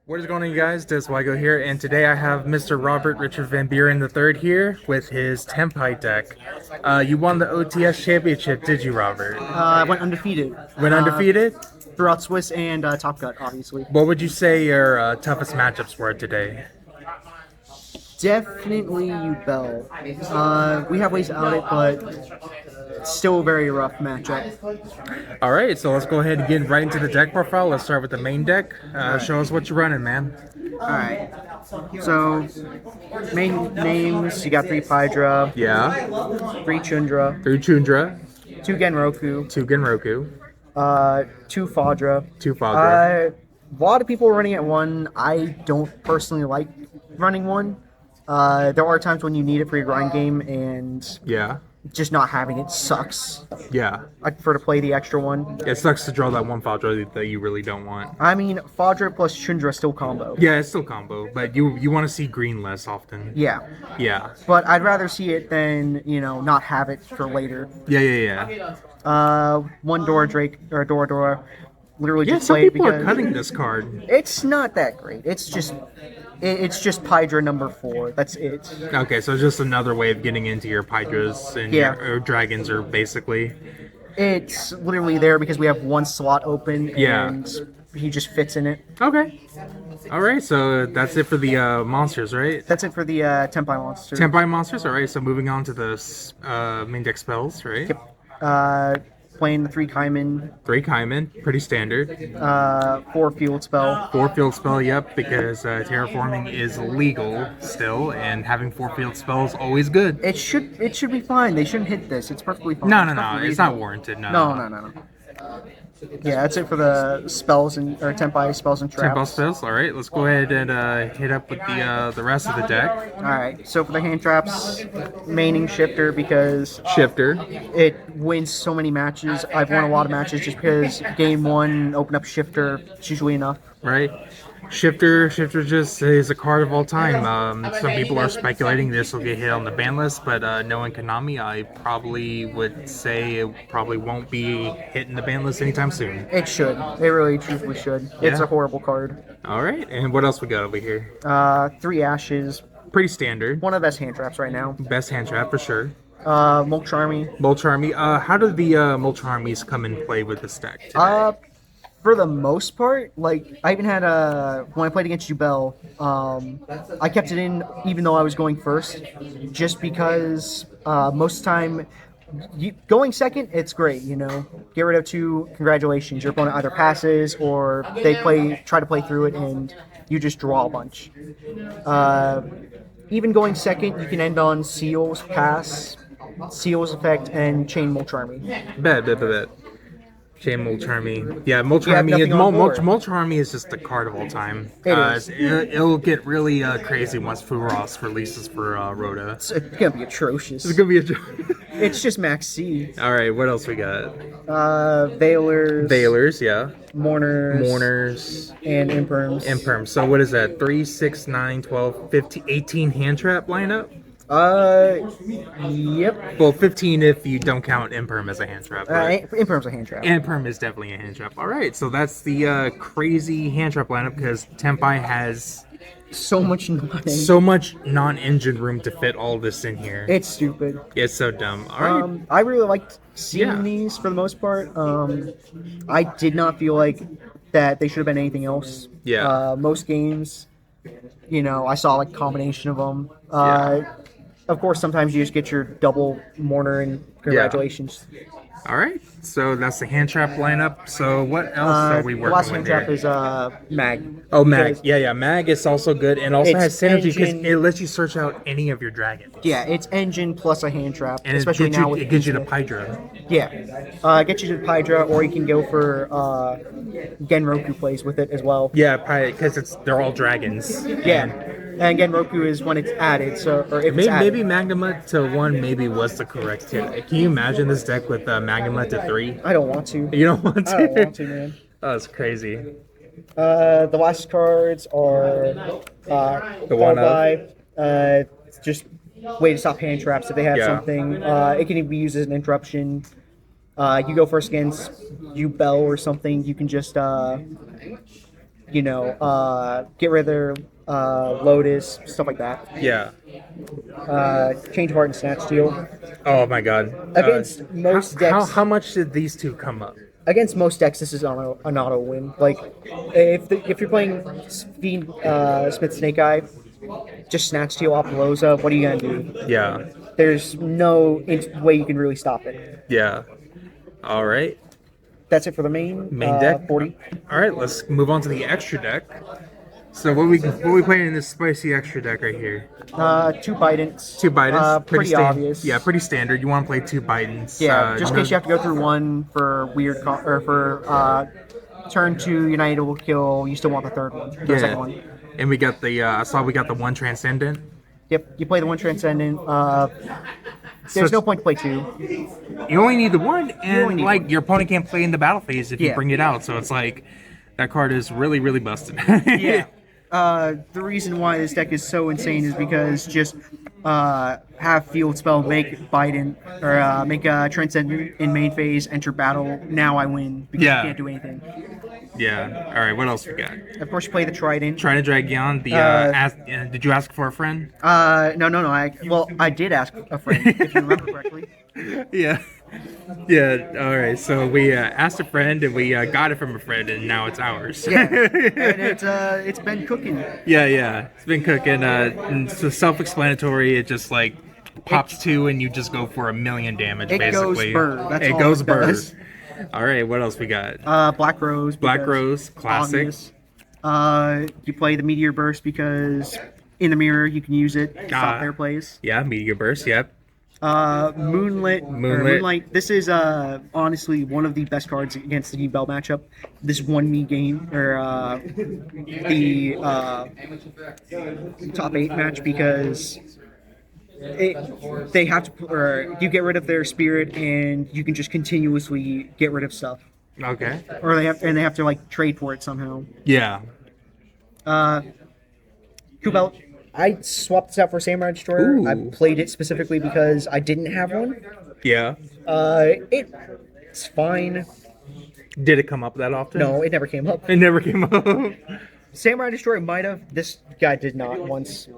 What is going on, you guys? This is Wygo here, and today I have Mr. Robert Richard Van Buren III here with his Tenpai deck. You won the OTS championship, did you, Robert? I went undefeated. Went undefeated? Throughout Swiss and Top Cut, obviously. What would you say your toughest matchups were today? Definitely Bell. We have ways out it, but it's still a very rough matchup. All right, so let's go ahead and get right into the deck profile. Let's start with the main deck. Show us what you're running, man. Alright. So, main names, you got 3 Pydra, Yeah. 3 Chundra, 3 Chundra, 2 Genroku, 2 Genroku, 2 Fadra. 2 Fadra. A lot of people are running at 1. I don't personally like running 1. There are times when you need it for your grind game, and Yeah. just not having it sucks. Yeah. I prefer to play the extra one. It sucks to draw that one Fadra that you really don't want. I mean, Fadra plus Chundra still combo. Yeah, it's still combo, but you want to see green less often. Yeah. Yeah. But I'd rather see it than, not have it for later. Yeah. One Dora Drake, or Dora, literally Yeah, just some play it people are because cutting this card. it's not that great. It's just Pydra number 4. That's it. Okay, so it's just another way of getting into your Pydras and Yeah. your dragons are basically. It's literally there because we have one slot open, Yeah. and he just fits in it. Okay. All right, so that's it for the monsters, right? That's it for the Tenpai monster. Tenpai monsters. All right, so moving on to the main deck spells, right? Yep. Playing the 3 Kaiman, 3 Kaiman, pretty standard. 4 Field Spell. 4 field spell, yep, because terraforming is legal still, and having 4 field spells always good. It should be fine. They shouldn't hit this. It's perfectly fine. No, It's no, no, perfectly it's not reasonable. warranted. No. No. Yeah, that's it for the spells or Tenpai spells and traps. Tempo spells. All right, let's go ahead and hit up with the rest of the deck. All right. So for the hand traps, maining Shifter because Shifter. it wins so many matches. I've won a lot of matches just because game 1 open up Shifter. It's usually enough. Right? Shifter just is a card of all time. Some people are speculating this will get hit on the ban list, but knowing Konami, I probably would say it probably won't be hitting the ban list anytime soon. It should. It really, truthfully should. It's Yeah. a horrible card. All right, and what else we got over here? 3 Ashes. Pretty standard. One of the best hand traps right now. Best hand trap for sure. Molcharmy. Molcharmy. How do the Molcharmies come and play with this deck today? For the most part, like I even had when I played against Jubel, I kept it in even though I was going first, just because most of the time going second, it's great. Get rid of 2, congratulations. Your opponent either passes or they try to play through it, and you just draw a bunch. Even going second, you can end on Seal's pass, Seal's effect, and Chain Molcharmy. Bet. Chain Molcharmy. Yeah, nothing on board. Molcharmy is just the card of all time. It is. It'll get really crazy once Furos releases for Rhoda. It's gonna be atrocious. It's gonna be a joke. It's just max C. All right, what else we got? Veilers. Veilers, yeah. Mourners. And Imperms. Imperm. So what is that? 3, 6, 9, 12, 15, 18 hand trap lineup? Yep. Well, 15 if you don't count Imperm as a hand trap. Imperm's a hand trap. Imperm is definitely a hand trap. All right, so that's the crazy hand trap lineup because Tenpai has So much non-engine room to fit all this in here. It's stupid. It's so dumb. All right. I really liked seeing Yeah. these for the most part. I did not feel like that they should have been anything else. Yeah. Most games, I saw like a combination of them. Of course, sometimes you just get your double mourner and congratulations. All right, so that's the hand trap lineup. So what else are we The working last with hand trap here? is Mag. Oh, Mag. Because- Yeah. Mag is also good and also It's has synergy because engine- it lets you search out any of your dragons. Yeah, it's engine plus a hand trap, And especially now with it gives you the Peaceful. Pydra. Yeah, get you to Pydra, or you can go for Genroku plays with it as well. Yeah, because they're all dragons. Yeah, and Genroku is when it's added. So, or if it's added. Maybe Magnuma to 1 maybe was the correct hit. Can you imagine this deck with Magnuma to 3? I don't want to. You don't want to? I don't want to, man. Oh, it's crazy. The last cards are The one by just way to stop hand traps if they have Yeah. something. It can even be used as an interruption. You go first against Bell or something. You can just get rid of their Lotus, stuff like that. Yeah. Change of Heart and Snatch Steal. Oh my God. Against most decks, how much did these two come up? against most decks, this is an auto win. Like, if you're playing Fiend, Smith Snake Eye, just Snatch Steal Apollosa, what are you gonna do? Yeah. There's no way you can really stop it. Yeah. All right. That's it for the main deck. 40. All right. Let's move on to the extra deck. So what we playing in this spicy extra deck right here? 2 Bidents. 2 Bidents. Pretty obvious. Yeah, pretty standard. You want to play 2 Bidents. Yeah, just in case you have to go through one for or for turn 2 United will kill. You still want the third one. The second one. And we got the I saw we got the 1 Transcendent. Yep, you play the 1 Transcendent. There's no point to play 2. You only need the 1, and need your opponent can't play in the battle phase if you bring it out. So it's like that card is really, really busted. Yeah. The reason why this deck is so insane is because just have Field Spell, make Biden, or make Transcendent in main phase, enter battle. Now I win because you can't do anything. Yeah. All right. What else we got? Of course, you play the Trident. Trident Dragon. Did you ask for a friend? No. I did ask a friend, if you remember correctly. Yeah. Yeah. All right. So we asked a friend, and we got it from a friend, and now it's ours. Yeah. And it's been cooking. Yeah. It's been cooking. It's self-explanatory. It just like pops 2, and you just go for 1,000,000 damage. It basically. goes bird. That's it all goes it bird. does. All right. What else we got? Black Rose. Black Rose, classic. Obvious. You play the Meteor Burst because in the mirror you can use it to stop their plays. Yeah, Meteor Burst. Yep. Moonlight. This is honestly one of the best cards against the Bell matchup. This won me game or the top 8 match because they have to, or you get rid of their spirit and you can just continuously get rid of stuff. Okay. Or they have to like trade for it somehow. Yeah. Kubelt. I swapped this out for Samurai Destroyer. Ooh. I played it specifically because I didn't have one. Yeah. It's fine. Did it come up that often? No, it never came up. It never came up. Samurai Destroyer might have. This guy did not once.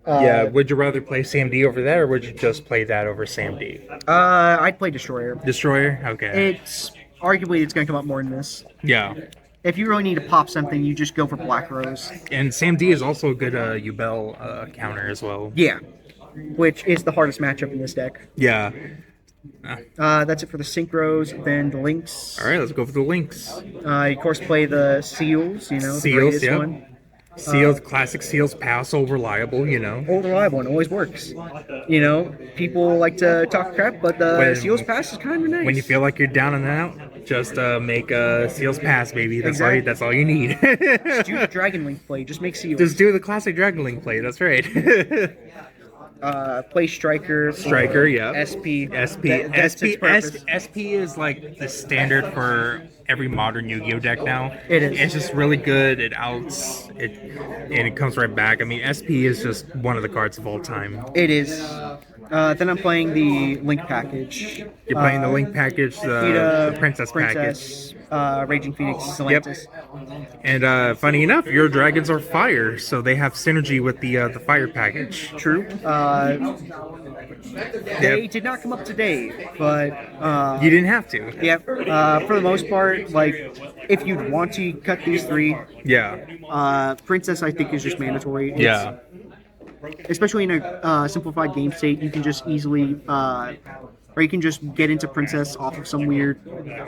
Yeah. Would you rather play Sam D over that, or would you just play that over Sam D? I'd play Destroyer. Destroyer. Okay. It's arguably it's going to come up more than this. Yeah. If you really need to pop something, you just go for Black Rose. And Sam D is also a good Ubel counter as well. Yeah, which is the hardest matchup in this deck. Yeah. That's it for the Synchros. Then the Links. All right, let's go for the Links. You of course play the Seals. The Seals, greatest one. Seals, classic Seals, pass, so reliable, Old reliable and always works. People like to talk crap, but the Seals pass is kind of nice. When you feel like you're down and out, just make a Seals pass, baby. That's Exactly. that's all you need. Just do the Dragon Link play. Just make Seals. Just do the classic Dragon Link play. That's right. Play Striker. Yeah. SP. SP is like the standard for every modern Yu-Gi-Oh deck now. It is. It's just really good. And it comes right back. I mean, SP is just one of the cards of all time. It is. Then I'm playing the Link package. You're playing the Link package, the Princess package. Raging Phoenix, Celantis. Yep. And funny enough, your dragons are fire, so they have synergy with the fire package. True. They did not come up today, but you didn't have to. Yep. For the most part, like if you'd want to cut these 3, Princess I think is just mandatory. Especially in a simplified game state, you can just easily, or you can just get into Princess off of some weird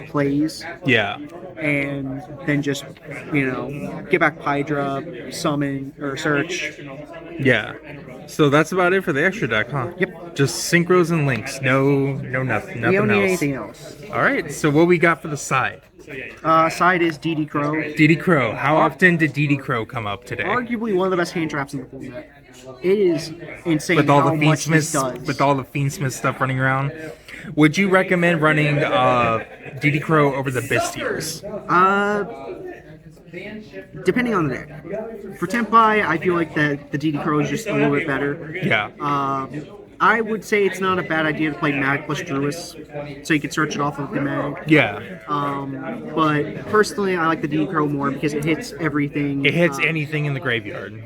plays. Yeah. And then just, get back Hydra, summon, or search. Yeah. So that's about it for the extra deck, huh? Yep. Just synchros and links. Nothing else. We don't need anything else. All right. So what we got for the side? Side is DD Crow. DD Crow. How often did DD Crow come up today? Arguably one of the best hand traps in the format. It is insane with all how the much this does. With all the Fiendsmith stuff running around. Would you recommend running DD Crow over the Bestials? Depending on the deck. For Tenpai, I feel like the DD Crow is just a little bit better. Yeah. I would say it's not a bad idea to play Mag plus Druis, so you can search it off of the Mag. Yeah. But personally, I like the DD Crow more because it hits everything. It hits anything in the graveyard.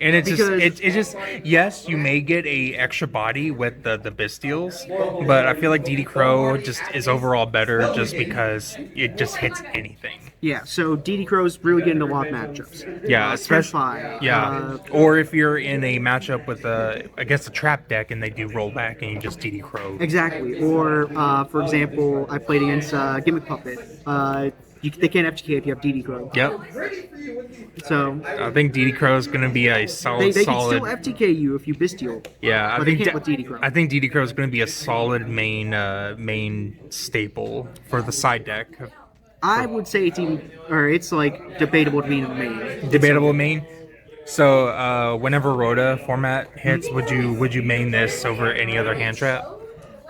And it's just, Because- it's just, yes, you may get a extra body with the Bestials, but I feel like DD Crow just is overall better just because it just hits anything. Yeah, so DD Crow's really good into a lot of matchups. Yeah, especially, Tenpai, yeah. Or if you're in a matchup with against a trap deck and they do rollback and you just DD Crow. Exactly. Or, for example, I played against Gimmick Puppet. They can't FTK if you have DD Crow. Yep. So I think DD Crow is going to be a solid. they can still FTK you if you Bestial. Yeah, but they can't with DD Crow. I think DD Crow is going to be a solid main staple for the side deck. I would say it's like debatable to be in the main. Debatable main. So whenever Rhoda format hits, would you main this over any other hand trap?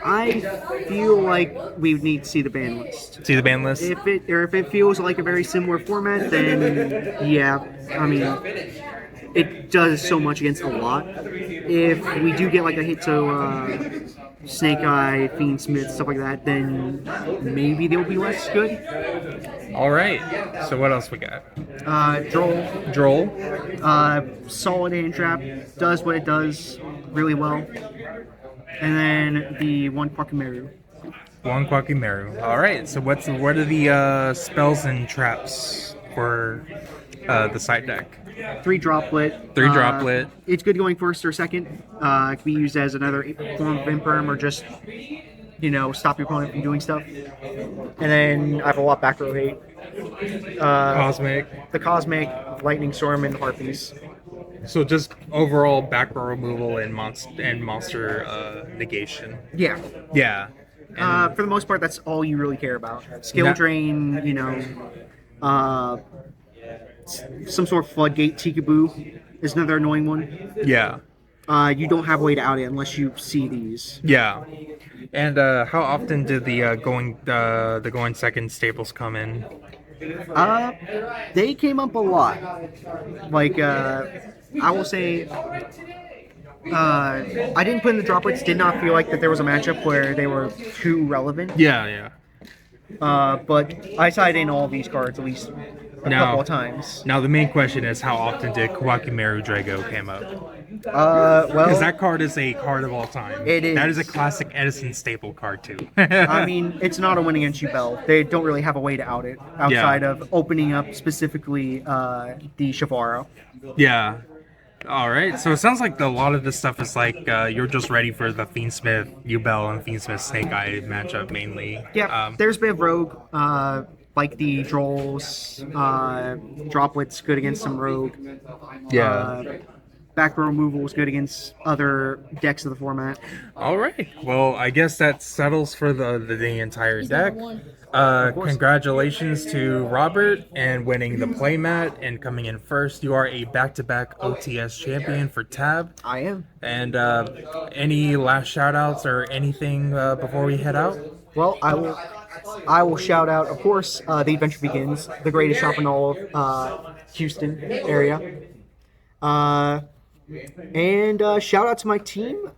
I feel like we would need to see the ban list. See the ban list? If it feels like a very similar format, then yeah. I mean, it does so much against a lot. If we do get like a Hitso, Snake Eye, Fiend Smith, stuff like that, then maybe they'll be less good. All right. So what else we got? Droll. Droll. Solid hand trap, does what it does really well. And then the one Kwakimeru. One Kwakimeru. All right. So what are the spells and traps for the side deck? 3 droplet. 3 droplet. It's good going first or second. It can be used as another form of imperm or just, stop your opponent from doing stuff. And then I have a lot back row hate. Cosmic. The Cosmic, Lightning Storm, and Harpies. So just overall back row removal and monster negation. Yeah. Yeah. For the most part, that's all you really care about. Skill drain, some sort of floodgate Tikaboo is another annoying one. Yeah. You don't have a way to out it unless you see these. Yeah. And how often did the going second staples come in? They came up a lot. Like, I will say, I didn't put in the droplets. Did not feel like that there was a matchup where they were too relevant. Yeah. But I sided in all these cards at least a couple of times. Now the main question is, how often did Kwakimeru Drago came up? Well, because that card is a card of all time. It is. That is a classic Edison staple card too. I mean, it's not a win against you, Bell. They don't really have a way to out it outside of opening up specifically the Shavaro. Yeah. All right. So it sounds like a lot of this stuff is like you're just ready for the Fiend Smith Ubel and Fiend Smith Snake Eye matchup mainly. Yeah. There's a bit of Rogue. Like the Drolls, droplets good against some Rogue. Yeah. Back row removal is good against other decks of the format. All right. Well, I guess that settles for the entire deck. Congratulations to Robert and winning the playmat and coming in first. You are a back-to-back OTS champion for Tab. I am. And any last shout-outs or anything before we head out? Well, I will shout out, of course, The Adventure Begins, the greatest shop in all of Houston area. And shout out to my team,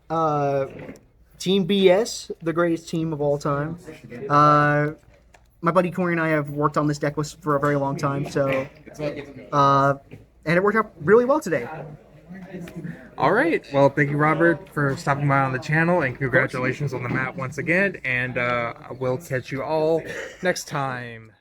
Team BS, the greatest team of all time. My buddy Corey and I have worked on this deck list for a very long time, so and it worked out really well today. All right. Well, thank you, Robert, for stopping by on the channel, and congratulations on the map once again. And we'll catch you all next time.